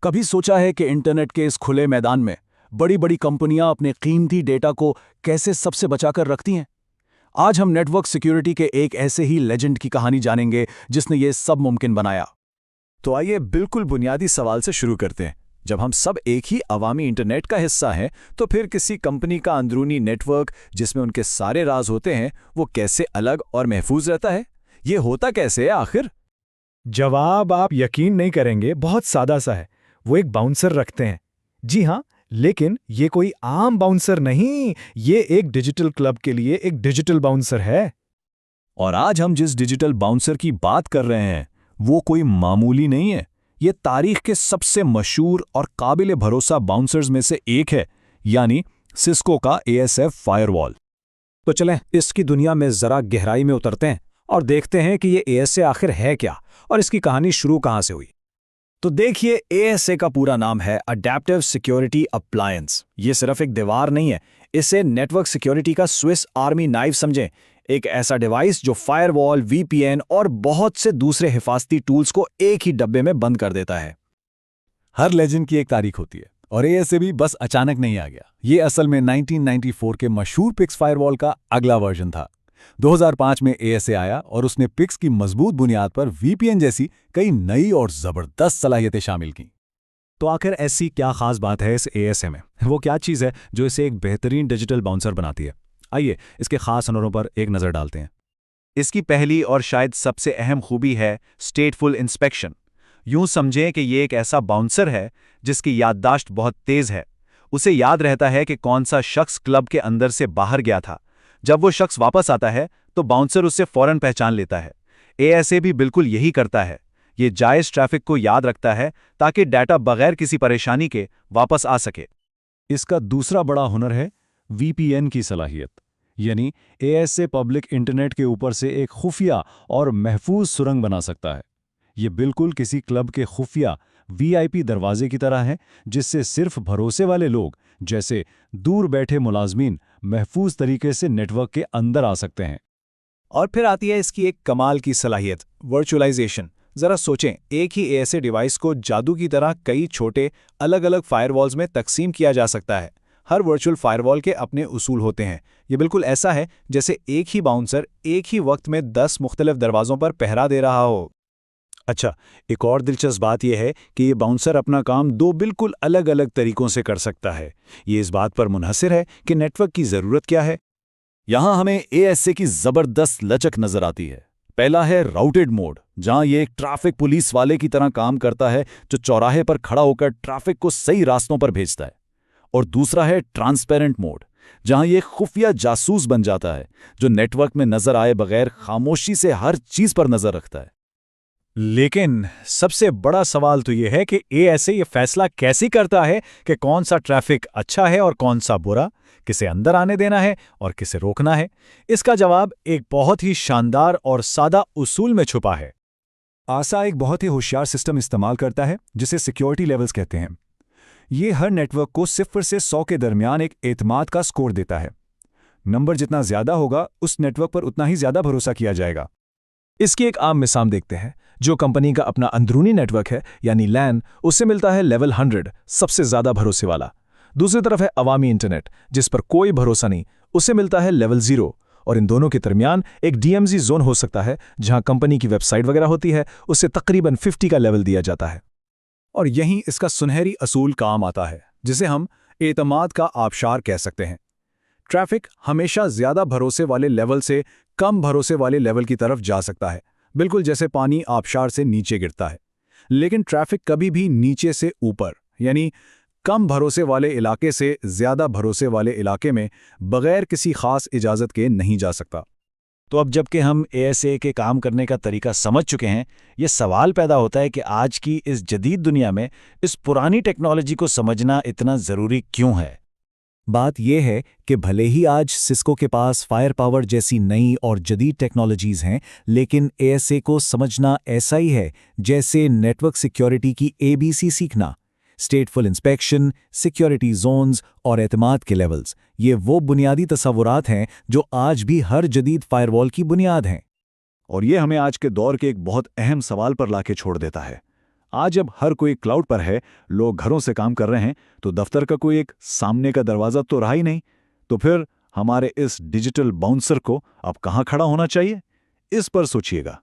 कभी सोचा है कि इंटरनेट के इस खुले मैदान में बड़ी बड़ी कंपनियां अपने कीमती डेटा को कैसे सबसे बचाकर रखती हैं? आज हम नेटवर्क सिक्योरिटी के एक ऐसे ही लेजेंड की कहानी जानेंगे जिसने ये सब मुमकिन बनाया। तो आइए बिल्कुल बुनियादी सवाल से शुरू करते हैं। जब हम सब एक ही अवामी इंटरनेट का हिस्सा हैं, तो फिर किसी कंपनी का अंदरूनी नेटवर्क जिसमें उनके सारे राज होते हैं, वो कैसे अलग और महफूज रहता है? ये होता कैसे है आखिर? जवाब आप यकीन नहीं करेंगे, बहुत सादा सा है। वो एक बाउंसर रखते हैं। जी हाँ, लेकिन ये कोई आम बाउंसर नहीं, ये एक डिजिटल क्लब के लिए एक डिजिटल बाउंसर है। और आज हम जिस डिजिटल बाउंसर की बात कर रहे हैं, वो कोई मामूली नहीं है। ये तारीख के सबसे मशहूर और काबिल भरोसा बाउंसर्स में से एक है, यानी सिस्को का ASF फायरवॉल। तो चलें इसकी दुनिया में जरा गहराई में उतरते हैं और देखते हैं कि ये ASA आखिर है क्या और इसकी कहानी शुरू कहां से हुई। तो देखिए, ASA का पूरा नाम है अडैप्टिव सिक्योरिटी अप्लायंस। ये सिर्फ एक दीवार नहीं है, इसे नेटवर्क सिक्योरिटी का स्विस आर्मी नाइफ समझें। एक ऐसा डिवाइस जो फायरवॉल, VPN और बहुत से दूसरे हिफाजती टूल्स को एक ही डब्बे में बंद कर देता है। हर लेजेंड की एक तारीख होती है और ASA भी बस अचानक नहीं आ गया। ये असल में 1994 के मशहूर पिक्स फायरवॉल का अगला वर्जन था। 2005 में ASA आया और उसने पिक्स की मजबूत बुनियाद पर VPN जैसी कई नई और जबरदस्त सलाहियतें शामिल की। तो आखिर ऐसी क्या खास बात है इस ASA में? वो क्या चीज़ है जो इसे एक बेहतरीन डिजिटल बाउंसर बनाती है? आइए इसके खास हुनरों पर एक नज़र डालते हैं। इसकी पहली और शायद सबसे अहम खूबी है स्टेटफुल इंस्पेक्शन। यूं समझें कि ये एक ऐसा बाउंसर है जिसकी याददाश्त बहुत तेज है। उसे याद रहता है कि कौन सा शख्स क्लब के अंदर से बाहर गया था। जब वो शख्स वापस आता है तो बाउंसर उससे फौरन पहचान लेता है। ASA भी बिल्कुल यही करता है। ये जायज़ ट्रैफिक को याद रखता है ताकि डाटा बगैर किसी परेशानी के वापस आ सके। इसका दूसरा बड़ा हुनर है VPN की सलाहियत, यानी ASA पब्लिक इंटरनेट के ऊपर से एक खुफिया और महफूज सुरंग बना सकता है। ये बिल्कुल किसी क्लब के खुफिया VIP दरवाजे की तरह है, जिससे सिर्फ भरोसे वाले लोग जैसे दूर बैठे मुलाजमीन महफूज तरीके से नेटवर्क के अंदर आ सकते हैं। और फिर आती है इसकी एक कमाल की सलाहियत, वर्चुअलाइजेशन। जरा सोचें, एक ही ASA डिवाइस को जादू की तरह कई छोटे अलग अलग फायरवॉल्स में तकसीम किया जा सकता है। हर वर्चुअल फायरवॉल के अपने उसूल होते हैं। ये बिल्कुल ऐसा है जैसे एक ही बाउंसर एक ही वक्त में 10 मुख्तलिफ दरवाजों पर पहरा दे रहा हो। अच्छा, एक और दिलचस्प बात यह है कि ये बाउंसर अपना काम दो बिल्कुल अलग अलग तरीकों से कर सकता है। ये इस बात पर मुनहसिर है कि नेटवर्क की ज़रूरत क्या है। यहां हमें ASA की जबरदस्त लचक नजर आती है। पहला है राउटेड मोड, जहां ये एक ट्रैफिक पुलिस वाले की तरह काम करता है, जो चौराहे पर खड़ा होकर ट्रैफिक को सही रास्तों पर भेजता है। और दूसरा है ट्रांसपेरेंट मोड, जहां ये खुफिया जासूस बन जाता है, जो नेटवर्क में नजर आए बगैर खामोशी से हर चीज पर नजर रखता है। लेकिन सबसे बड़ा सवाल तो ये है कि ASA ये फैसला कैसे करता है कि कौन सा ट्रैफिक अच्छा है और कौन सा बुरा, किसे अंदर आने देना है और किसे रोकना है। इसका जवाब एक बहुत ही शानदार और सादा उसूल में छुपा है। ASA एक बहुत ही होशियार सिस्टम इस्तेमाल करता है जिसे सिक्योरिटी लेवल्स कहते हैं। ये हर नेटवर्क को 0 से 100 के दरमियान एक एतमाद का स्कोर देता है। नंबर जितना ज्यादा होगा, उस नेटवर्क पर उतना ही ज्यादा भरोसा किया जाएगा। इसकी एक आम मिसाल देखते हैं। जो कंपनी का अपना अंदरूनी नेटवर्क है यानी LAN, उससे मिलता है लेवल 100, सबसे ज्यादा भरोसे वाला। दूसरी तरफ है अवामी इंटरनेट, जिस पर कोई भरोसा नहीं, उसे मिलता है लेवल 0। और इन दोनों के दरमियान एक DMZ जोन हो सकता है, जहां कंपनी की वेबसाइट वगैरह होती है, उससे तकरीबन 50 का लेवल दिया जाता है। और यहीं इसका सुनहरी असूल काम आता है, जिसे हम एतमाद का आबशार कह सकते हैं। ट्रैफिक हमेशा ज्यादा भरोसे वाले लेवल से कम भरोसे वाले लेवल की तरफ जा सकता है, बिल्कुल जैसे पानी आबशार से नीचे गिरता है। लेकिन ट्रैफिक कभी भी नीचे से ऊपर, यानी कम भरोसे वाले इलाके से ज्यादा भरोसे वाले इलाके में बगैर किसी खास इजाज़त के नहीं जा सकता। तो अब जबकि हम ASA के काम करने का तरीका समझ चुके हैं, ये सवाल पैदा होता है कि आज की इस जदीद दुनिया में इस पुरानी टेक्नोलॉजी को समझना इतना ज़रूरी क्यों है? बात यह है कि भले ही आज सिस्को के पास फायर पावर जैसी नई और जदीद टेक्नोलॉजीज हैं, लेकिन ASA को समझना ऐसा ही है जैसे नेटवर्क सिक्योरिटी की ABC सीखना। स्टेटफुल इंस्पेक्शन, सिक्योरिटी जोन्स और एतमाद के लेवल्स, ये वो बुनियादी तसव्वुरात हैं जो आज भी हर जदीद फायरवॉल की बुनियाद हैं। और ये हमें आज के दौर के एक बहुत अहम सवाल पर लाके छोड़ देता है। आज जब हर कोई क्लाउड पर है, लोग घरों से काम कर रहे हैं, तो दफ्तर का कोई एक सामने का दरवाज़ा तो रहा ही नहीं। तो फिर हमारे इस डिजिटल बाउंसर को अब कहाँ खड़ा होना चाहिए? इस पर सोचिएगा।